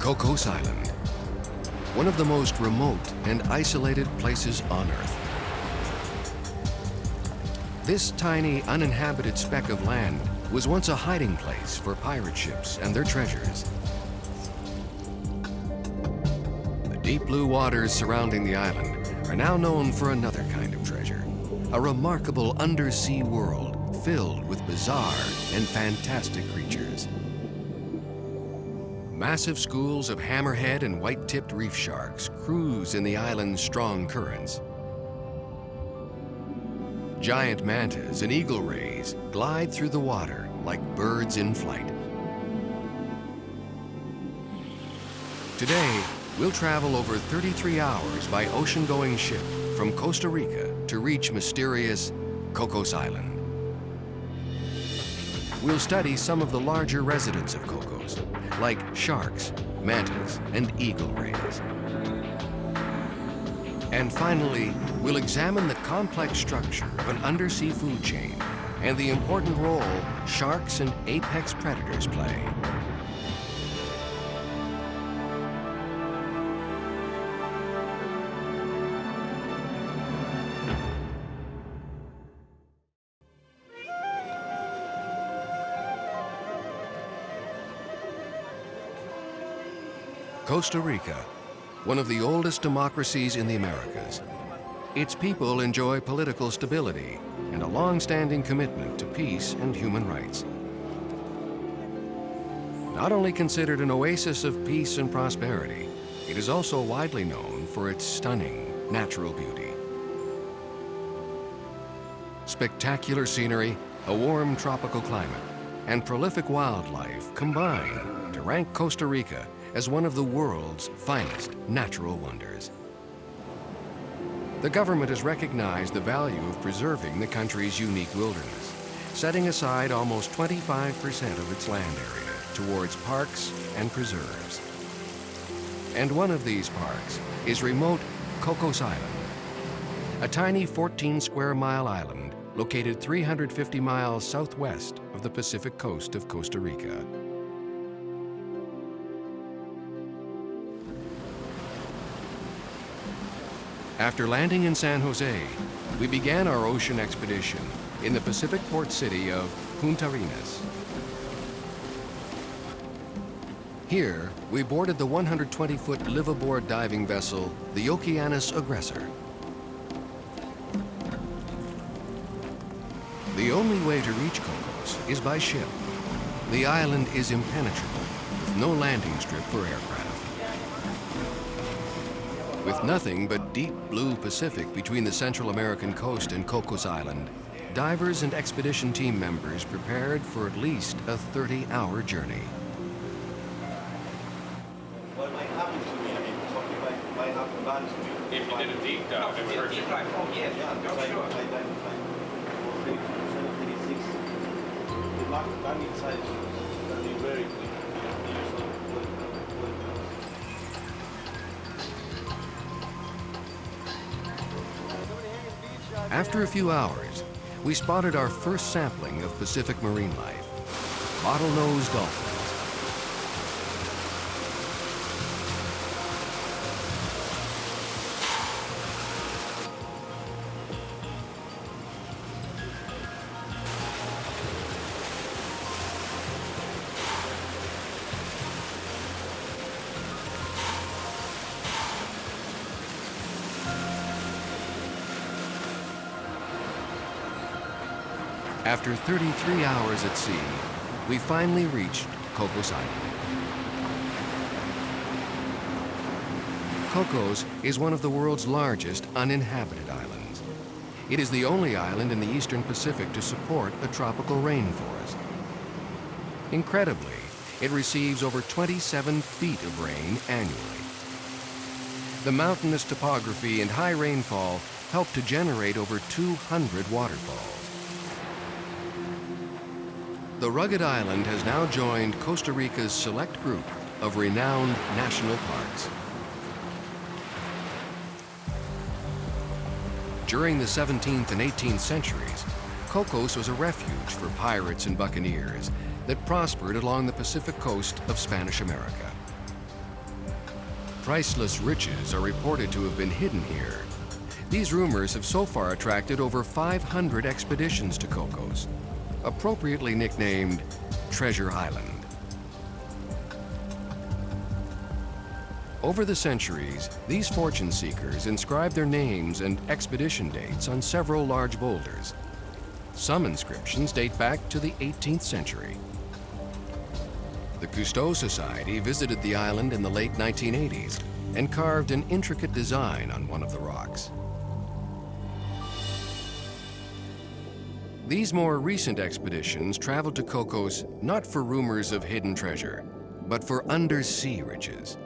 Cocos Island, one of the most remote and isolated places on Earth. This tiny, uninhabited speck of land was once a hiding place for pirate ships and their treasures. The deep blue waters surrounding the island are now known for another kind of treasure, a remarkable undersea world filled with bizarre and fantastic creatures. Massive schools of hammerhead and white-tipped reef sharks cruise in the island's strong currents. Giant mantas and eagle rays glide through the water like birds in flight. Today, we'll travel over 33 hours by ocean-going ship from Costa Rica to reach mysterious Cocos Island. We'll study some of the larger residents of Kokos, like sharks, mantas, and eagle rays. And finally, we'll examine the complex structure of an undersea food chain and the important role sharks and apex predators play. Costa Rica, one of the oldest democracies in the Americas. Its people enjoy political stability and a long-standing commitment to peace and human rights. Not only considered an oasis of peace and prosperity, it is also widely known for its stunning natural beauty. Spectacular scenery, a warm tropical climate, and prolific wildlife combine to rank Costa Rica as one of the world's finest natural wonders. The government has recognized the value of preserving the country's unique wilderness, setting aside almost 25% of its land area towards parks and preserves. And one of these parks is remote Cocos Island, a tiny 14-square-mile island located 350 miles southwest of the Pacific coast of Costa Rica. After landing in San Jose, we began our ocean expedition in the Pacific port city of Punta Arenas. Here, we boarded the 120-foot live-aboard diving vessel, the Oceanus Aggressor. The only way to reach Kokos is by ship. The island is impenetrable, with no landing strip for aircraft. With nothing but deep blue Pacific between the Central American coast and Cocos Island, divers and expedition team members prepared for at least a 30-hour journey. What might happen to me? I mean, something might happen bad to me. If you did a deep dive, it would hurt you. Oh, yeah, sure. I dived for 36. The land inside can be very quick. After a few hours, we spotted our first sampling of Pacific marine life, bottlenose dolphins. After 33 hours at sea, we finally reached Cocos Island. Cocos is one of the world's largest uninhabited islands. It is the only island in the eastern Pacific to support a tropical rainforest. Incredibly, it receives over 27 feet of rain annually. The mountainous topography and high rainfall help to generate over 200 waterfalls. The rugged island has now joined Costa Rica's select group of renowned national parks. During the 17th and 18th centuries, Kokos was a refuge for pirates and buccaneers that prospered along the Pacific coast of Spanish America. Priceless riches are reported to have been hidden here. These rumors have so far attracted over 500 expeditions to Cocos, appropriately nicknamed Treasure Island. Over the centuries, these fortune seekers inscribed their names and expedition dates on several large boulders. Some inscriptions date back to the 18th century. The Cousteau Society visited the island in the late 1980s and carved an intricate design on one of the rocks. These more recent expeditions traveled to Cocos not for rumors of hidden treasure, but for undersea riches.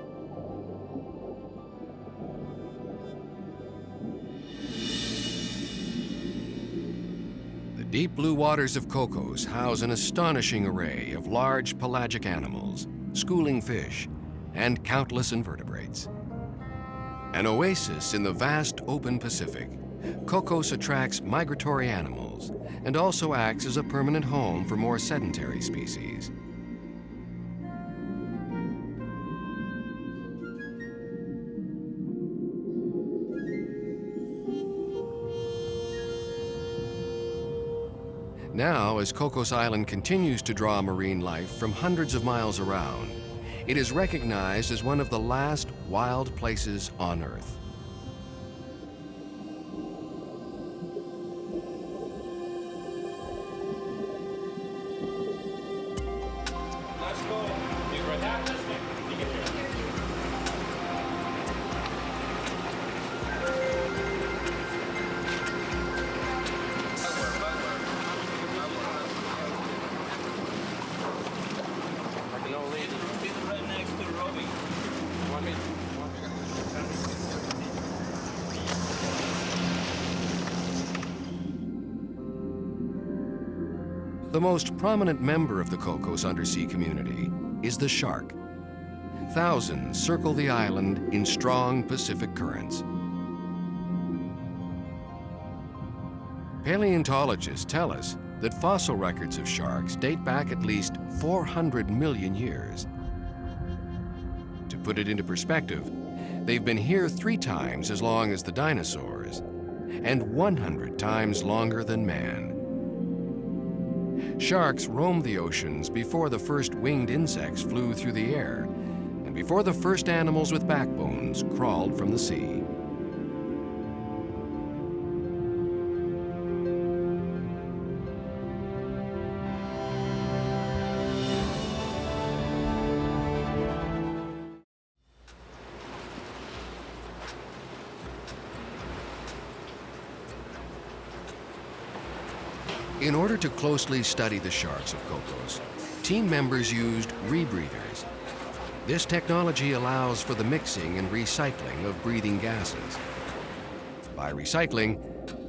The deep blue waters of Cocos house an astonishing array of large pelagic animals, schooling fish, and countless invertebrates. An oasis in the vast open Pacific, Cocos attracts migratory animals and also acts as a permanent home for more sedentary species. Now, as Cocos Island continues to draw marine life from hundreds of miles around, it is recognized as one of the last wild places on Earth. Let's go. You ready? This way. You get here. Right next to Robbie. The most prominent member of the Cocos undersea community is the shark. Thousands circle the island in strong Pacific currents. Paleontologists tell us that fossil records of sharks date back at least 400 million years. To put it into perspective, they've been here 3 times as long as the dinosaurs and 100 times longer than man. Sharks roamed the oceans before the first winged insects flew through the air and before the first animals with backbones crawled from the sea. In order to closely study the sharks of Cocos, team members used rebreathers. This technology allows for the mixing and recycling of breathing gases. By recycling,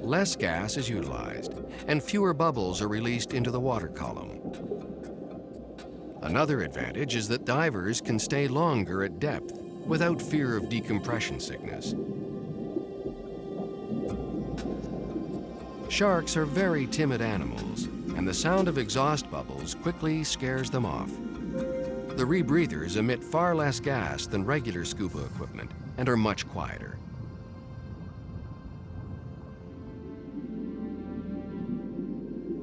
less gas is utilized and fewer bubbles are released into the water column. Another advantage is that divers can stay longer at depth without fear of decompression sickness. Sharks are very timid animals, and the sound of exhaust bubbles quickly scares them off. The rebreathers emit far less gas than regular scuba equipment and are much quieter.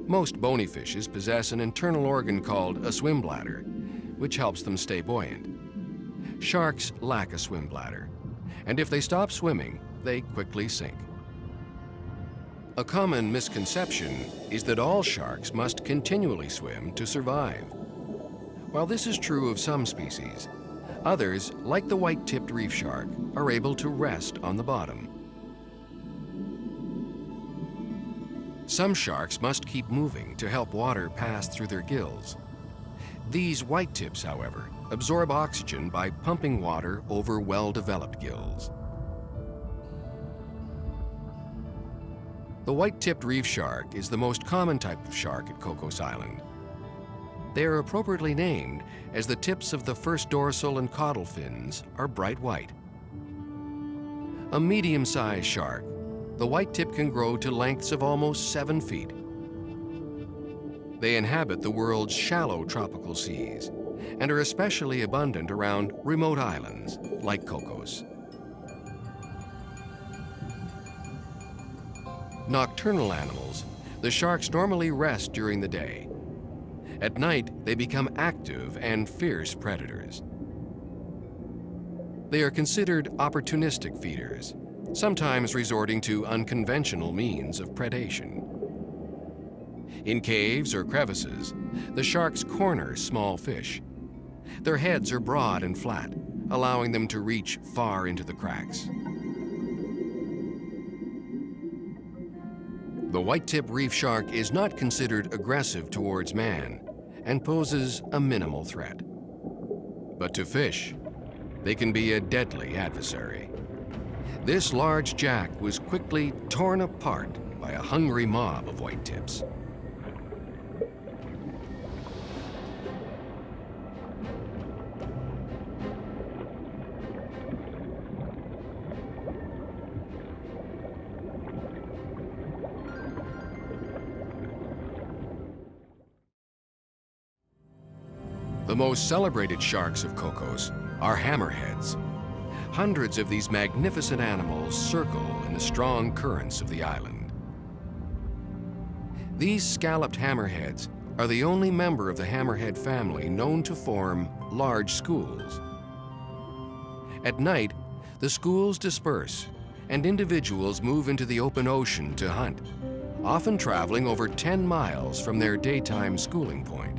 Most bony fishes possess an internal organ called a swim bladder, which helps them stay buoyant. Sharks lack a swim bladder, and if they stop swimming, they quickly sink. A common misconception is that all sharks must continually swim to survive. While this is true of some species, others, like the white-tipped reef shark, are able to rest on the bottom. Some sharks must keep moving to help water pass through their gills. These white tips, however, absorb oxygen by pumping water over well-developed gills. The white-tipped reef shark is the most common type of shark at Cocos Island. They are appropriately named as the tips of the first dorsal and caudal fins are bright white. A medium-sized shark, the white tip can grow to lengths of almost 7 feet. They inhabit the world's shallow tropical seas and are especially abundant around remote islands like Kokos. Nocturnal animals, the sharks normally rest during the day. At night, they become active and fierce predators. They are considered opportunistic feeders, sometimes resorting to unconventional means of predation. In caves or crevices, the sharks corner small fish. Their heads are broad and flat, allowing them to reach far into the cracks. The white-tip reef shark is not considered aggressive towards man and poses a minimal threat. But to fish, they can be a deadly adversary. This large jack was quickly torn apart by a hungry mob of white-tips. The most celebrated sharks of Kokos are hammerheads. Hundreds of these magnificent animals circle in the strong currents of the island. These scalloped hammerheads are the only member of the hammerhead family known to form large schools. At night, the schools disperse and individuals move into the open ocean to hunt, often traveling over 10 miles from their daytime schooling point.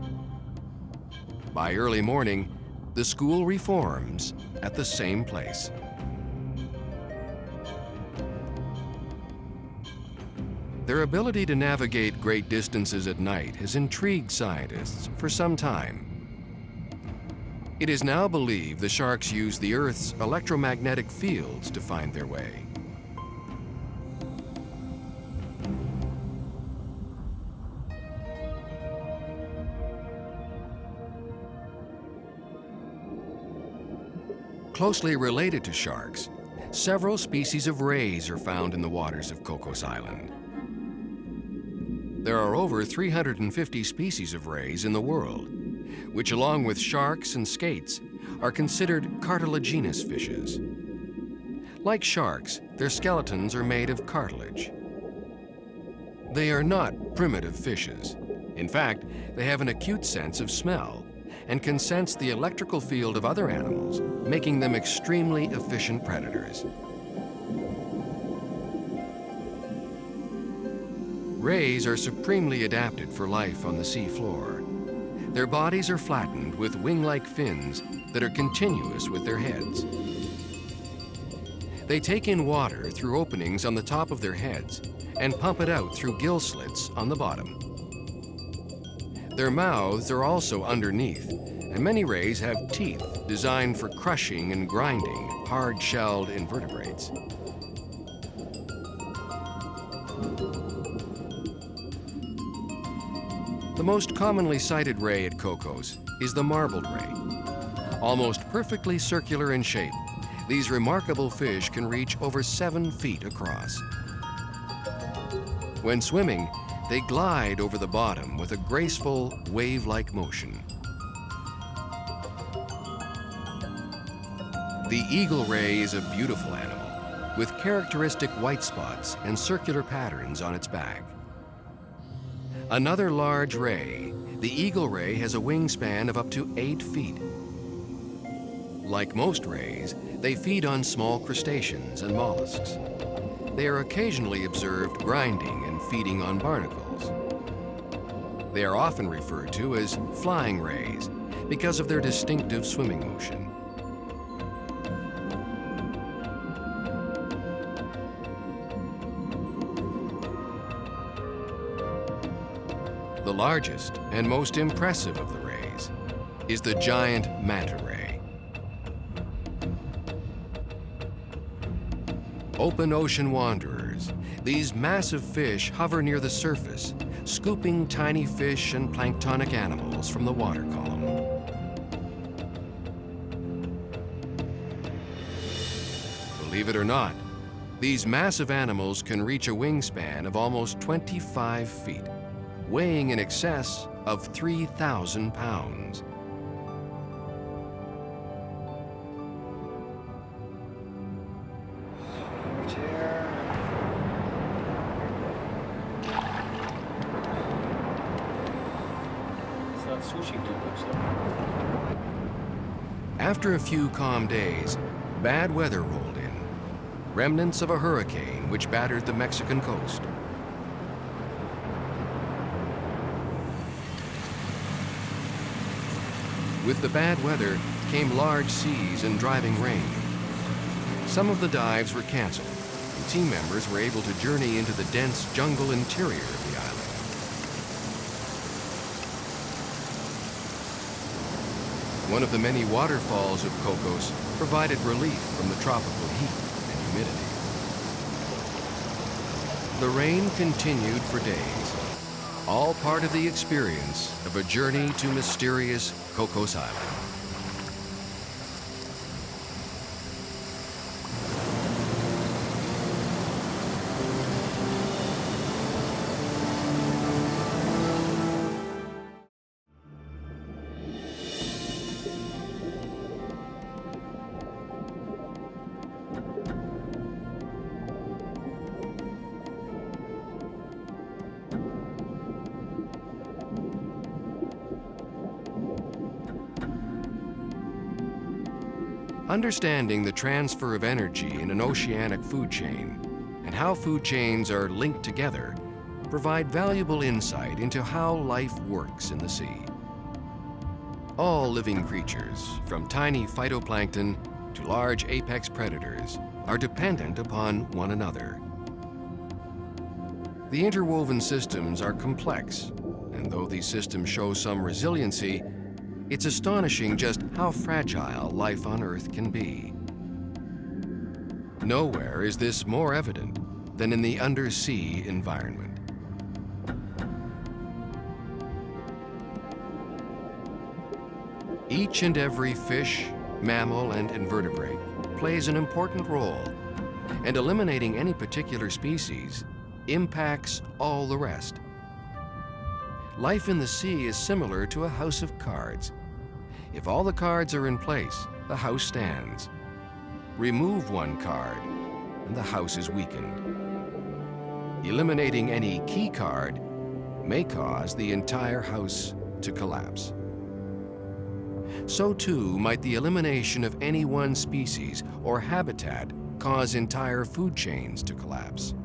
By early morning, the school reforms at the same place. Their ability to navigate great distances at night has intrigued scientists for some time. It is now believed the sharks use the Earth's electromagnetic fields to find their way. Closely related to sharks, several species of rays are found in the waters of Cocos Island. There are over 350 species of rays in the world, which along with sharks and skates are considered cartilaginous fishes. Like sharks, their skeletons are made of cartilage. They are not primitive fishes. In fact, they have an acute sense of smell and can sense the electrical field of other animals, making them extremely efficient predators. Rays are supremely adapted for life on the sea floor. Their bodies are flattened with wing-like fins that are continuous with their heads. They take in water through openings on the top of their heads and pump it out through gill slits on the bottom. Their mouths are also underneath, and many rays have teeth designed for crushing and grinding hard-shelled invertebrates. The most commonly sighted ray at Kokos is the marbled ray. Almost perfectly circular in shape, these remarkable fish can reach over 7 feet across. When swimming, they glide over the bottom with a graceful, wave-like motion. The eagle ray is a beautiful animal with characteristic white spots and circular patterns on its back. Another large ray, the eagle ray has a wingspan of up to 8 feet. Like most rays, they feed on small crustaceans and mollusks. They are occasionally observed grinding and feeding on barnacles. They are often referred to as flying rays because of their distinctive swimming motion. The largest and most impressive of the rays is the giant manta ray. Open ocean wanderers, these massive fish hover near the surface, scooping tiny fish and planktonic animals from the water column. Believe it or not, these massive animals can reach a wingspan of almost 25 feet, weighing in excess of 3,000 pounds. chair. It's not sushi too much though. After a few calm days, bad weather rolled in. Remnants of a hurricane which battered the Mexican coast. With the bad weather came large seas and driving rain. Some of the dives were canceled, and team members were able to journey into the dense jungle interior of the island. One of the many waterfalls of Kokos provided relief from the tropical heat and humidity. The rain continued for days, all part of the experience of a journey to mysterious Cocos Island. Understanding the transfer of energy in an oceanic food chain and how food chains are linked together provide valuable insight into how life works in the sea. All living creatures, from tiny phytoplankton to large apex predators, are dependent upon one another. The interwoven systems are complex, and though these systems show some resiliency, it's astonishing just how fragile life on Earth can be. Nowhere is this more evident than in the undersea environment. Each and every fish, mammal, and invertebrate plays an important role, and eliminating any particular species impacts all the rest. Life in the sea is similar to a house of cards. If all the cards are in place, the house stands. Remove one card, and the house is weakened. Eliminating any key card may cause the entire house to collapse. So too might the elimination of any one species or habitat cause entire food chains to collapse.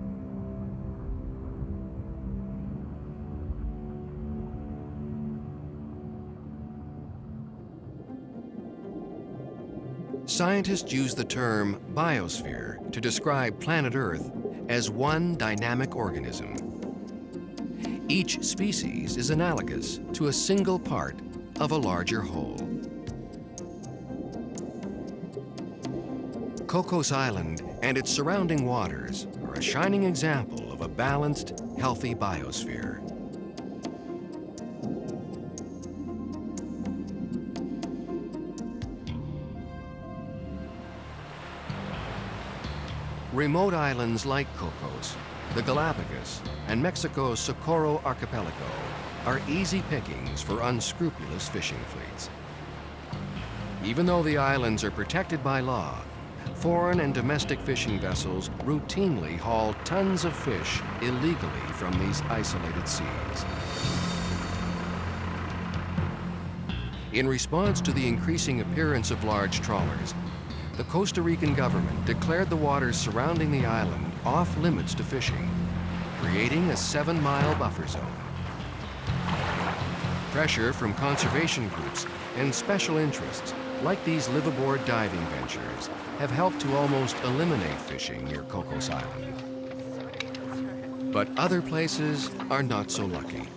Scientists use the term biosphere to describe planet Earth as one dynamic organism. Each species is analogous to a single part of a larger whole. Cocos Island and its surrounding waters are a shining example of a balanced, healthy biosphere. Remote islands like Kokos, the Galapagos, and Mexico's Socorro archipelago are easy pickings for unscrupulous fishing fleets. Even though the islands are protected by law, foreign and domestic fishing vessels routinely haul tons of fish illegally from these isolated seas. In response to the increasing appearance of large trawlers, the Costa Rican government declared the waters surrounding the island off limits to fishing, creating a 7-mile buffer zone. Pressure from conservation groups and special interests, like these liveaboard diving ventures, have helped to almost eliminate fishing near Cocos Island. But other places are not so lucky.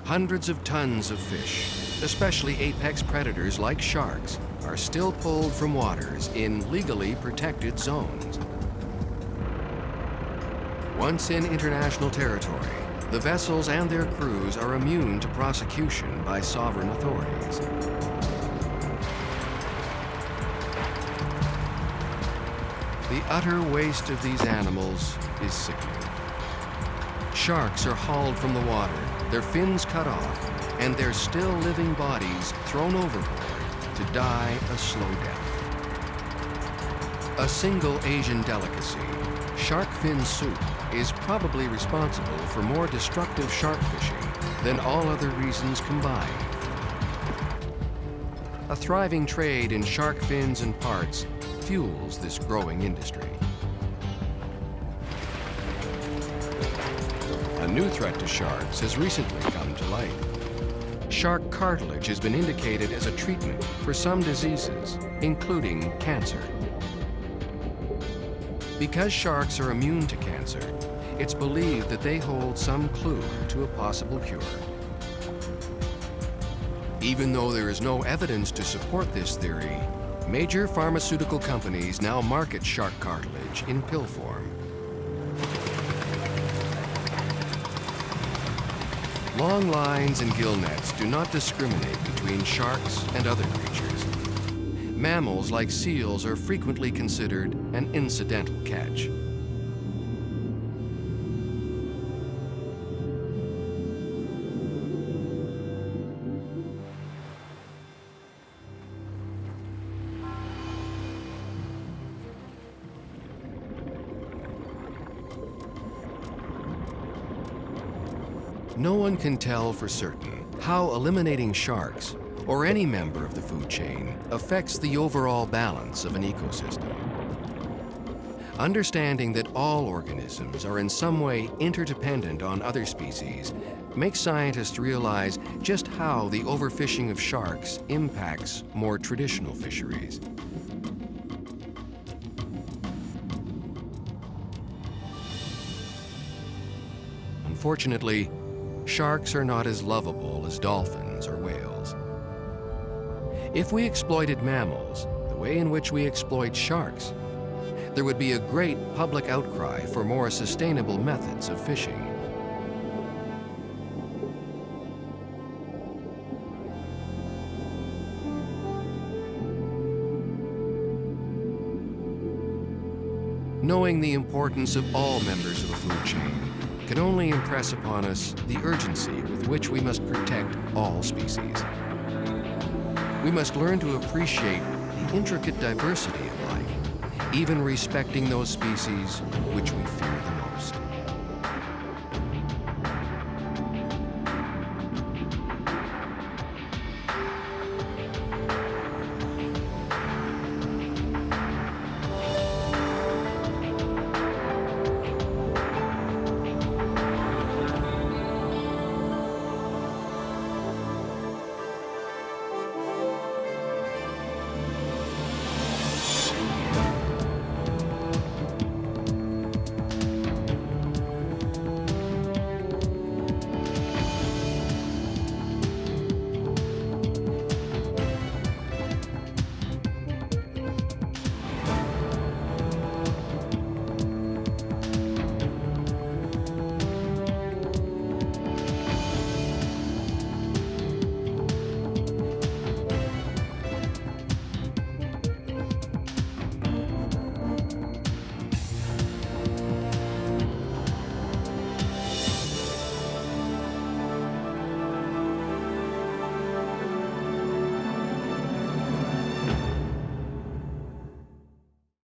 Hundreds of tons of fish, especially apex predators like sharks, are still pulled from waters in legally protected zones. Once in international territory, the vessels and their crews are immune to prosecution by sovereign authorities. The utter waste of these animals is sickening. Sharks are hauled from the water, their fins cut off, and their still living bodies thrown overboard to die a slow death. A single Asian delicacy, shark fin soup, is probably responsible for more destructive shark fishing than all other reasons combined. A thriving trade in shark fins and parts fuels this growing industry. A new threat to sharks has recently come to light. Shark cartilage has been indicated as a treatment for some diseases, including cancer. Because sharks are immune to cancer, it's believed that they hold some clue to a possible cure. Even though there is no evidence to support this theory, major pharmaceutical companies now market shark cartilage in pill form. Long lines and gill nets do not discriminate between sharks and other creatures. Mammals like seals are frequently considered an incidental catch. No one can tell for certain how eliminating sharks, or any member of the food chain, affects the overall balance of an ecosystem. Understanding that all organisms are in some way interdependent on other species makes scientists realize just how the overfishing of sharks impacts more traditional fisheries. Unfortunately, sharks are not as lovable as dolphins or whales. If we exploited mammals the way in which we exploit sharks, there would be a great public outcry for more sustainable methods of fishing. Knowing the importance of all members of the food chain can only impress upon us the urgency with which we must protect all species. We must learn to appreciate the intricate diversity of life, even respecting those species which we fear the most.